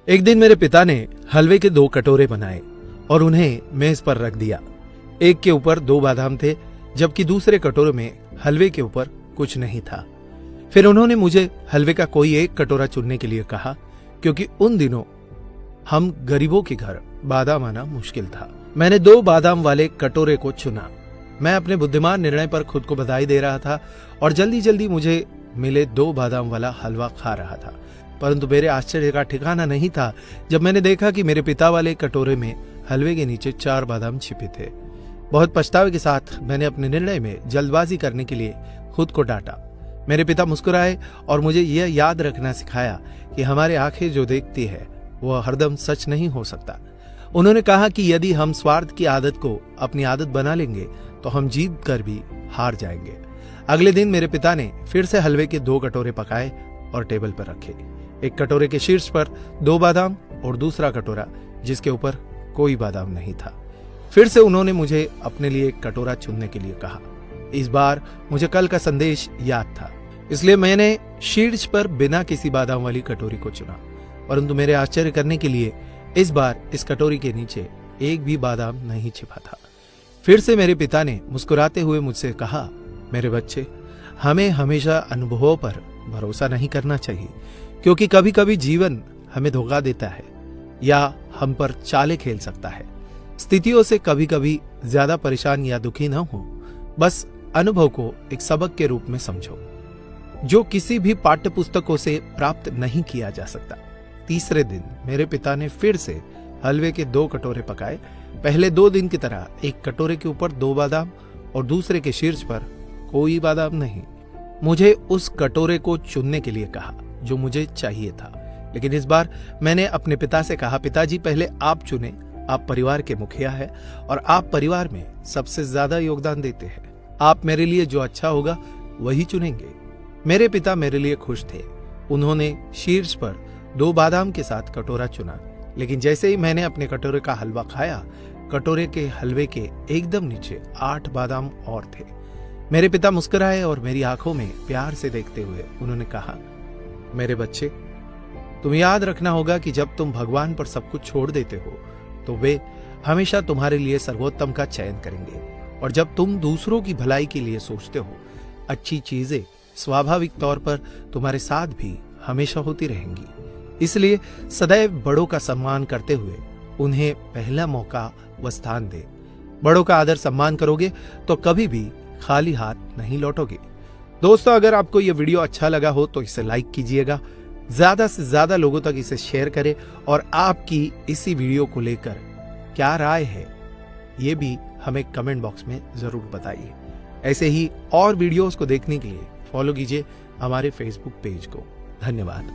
एक दिन मेरे पिता ने हलवे के 2 कटोरे बनाए और उन्हें मेज पर रख दिया। एक के ऊपर 2 बादाम थे, जबकि दूसरे कटोरे में हलवे के ऊपर कुछ नहीं था। फिर उन्होंने मुझे हलवे का कोई एक कटोरा चुनने के लिए कहा, क्योंकि उन दिनों हम गरीबों के घर बादाम आना मुश्किल था। मैंने 2 बादाम वाले कटोरे को चुना। मैं अपने बुद्धिमान निर्णय पर खुद को बधाई दे रहा था और जल्दी जल्दी मुझे मिले 2 बादाम वाला हलवा खा रहा था। परंतु मेरे आश्चर्य का ठिकाना नहीं था जब मैंने देखा कि मेरे पिता वाले कटोरे में हलवे के नीचे 4 बादाम छिपे थे। बहुत पछतावे के साथ मैंने अपने निर्णय में जल्दबाजी करने के लिए खुद को डांटा। मेरे पिता मुस्कुराए और मुझे यह याद रखना सिखाया कि हमारी आंखें जो देखती है वह हरदम सच नहीं हो सकता। उन्होंने कहा कि यदि हम स्वार्थ की आदत को अपनी आदत बना लेंगे तो हम जीत कर भी हार जाएंगे। अगले दिन मेरे पिता ने फिर से हलवे के 2 कटोरे पकाए और टेबल पर रखे। एक कटोरे के शीर्ष पर 2 बादाम और दूसरा कटोरा जिसके ऊपर कोई बादाम नहीं था। फिर से उन्होंने मुझे अपने लिए एक कटोरा चुनने के लिए कहा। इस बार मुझे कल का संदेश याद था, इसलिए मैंने शीर्ष पर बिना किसी बादाम वाली कटोरी को चुना। परंतु मेरे आश्चर्य करने के लिए इस बार इस कटोरी के नीचे एक भी बादाम नहीं छिपा था। फिर से मेरे पिता ने मुस्कुराते हुए मुझसे कहा, मेरे बच्चे, हमें हमेशा अनुभवों पर भरोसा नहीं करना चाहिए, क्योंकि कभी कभी जीवन हमें धोखा देता है या हम पर चालें खेल सकता है। स्थितियों से कभी कभी ज्यादा परेशान या दुखी ना हो, बस अनुभव को एक सबक के रूप में समझो जो किसी भी पाठ्य पुस्तकों से प्राप्त नहीं किया जा सकता। तीसरे दिन मेरे पिता ने फिर से हलवे के 2 कटोरे पकाए। पहले 2 दिन की तरह एक कटोरे के ऊपर 2 बादाम और दूसरे के शीर्ष पर कोई बादाम नहीं। मुझे उस कटोरे को चुनने के लिए कहा जो मुझे चाहिए था, लेकिन इस बार मैंने अपने पिता से कहा, पिताजी पहले आप चुने। आप परिवार के मुखिया हैं और आप परिवार में सबसे ज्यादा योगदान देते हैं। आप मेरे लिए जो अच्छा होगा वही चुनेंगे। मेरे पिता मेरे लिए खुश थे। उन्होंने शीर्ष पर 2 बादाम के साथ कटोरा चुना, लेकिन जैसे ही मैंने अपने कटोरे का हलवा खाया, कटोरे के हलवे के एकदम नीचे 8 बादाम और थे। मेरे पिता मुस्कुराए और मेरी आंखों में प्यार से देखते हुए उन्होंने कहा, मेरे बच्चे, तुम याद रखना होगा कि जब तुम भगवान पर सब कुछ छोड़ देते हो तो वे हमेशा तुम्हारे लिए सर्वोत्तम का चयन करेंगे, और जब तुम दूसरों की भलाई के लिए सोचते हो, अच्छी चीजें स्वाभाविक तौर पर तुम्हारे साथ भी हमेशा होती रहेंगी। इसलिए सदैव बड़ों का सम्मान करते हुए उन्हें पहला मौका व स्थान दे। बड़ों का आदर सम्मान करोगे तो कभी भी खाली हाथ नहीं लौटोगे। दोस्तों, अगर आपको यह वीडियो अच्छा लगा हो तो इसे लाइक कीजिएगा, ज्यादा से ज्यादा लोगों तक इसे शेयर करें, और आपकी इसी वीडियो को लेकर क्या राय है ये भी हमें कमेंट बॉक्स में जरूर बताइए। ऐसे ही और वीडियोस को देखने के लिए फॉलो कीजिए हमारे फेसबुक पेज को। धन्यवाद।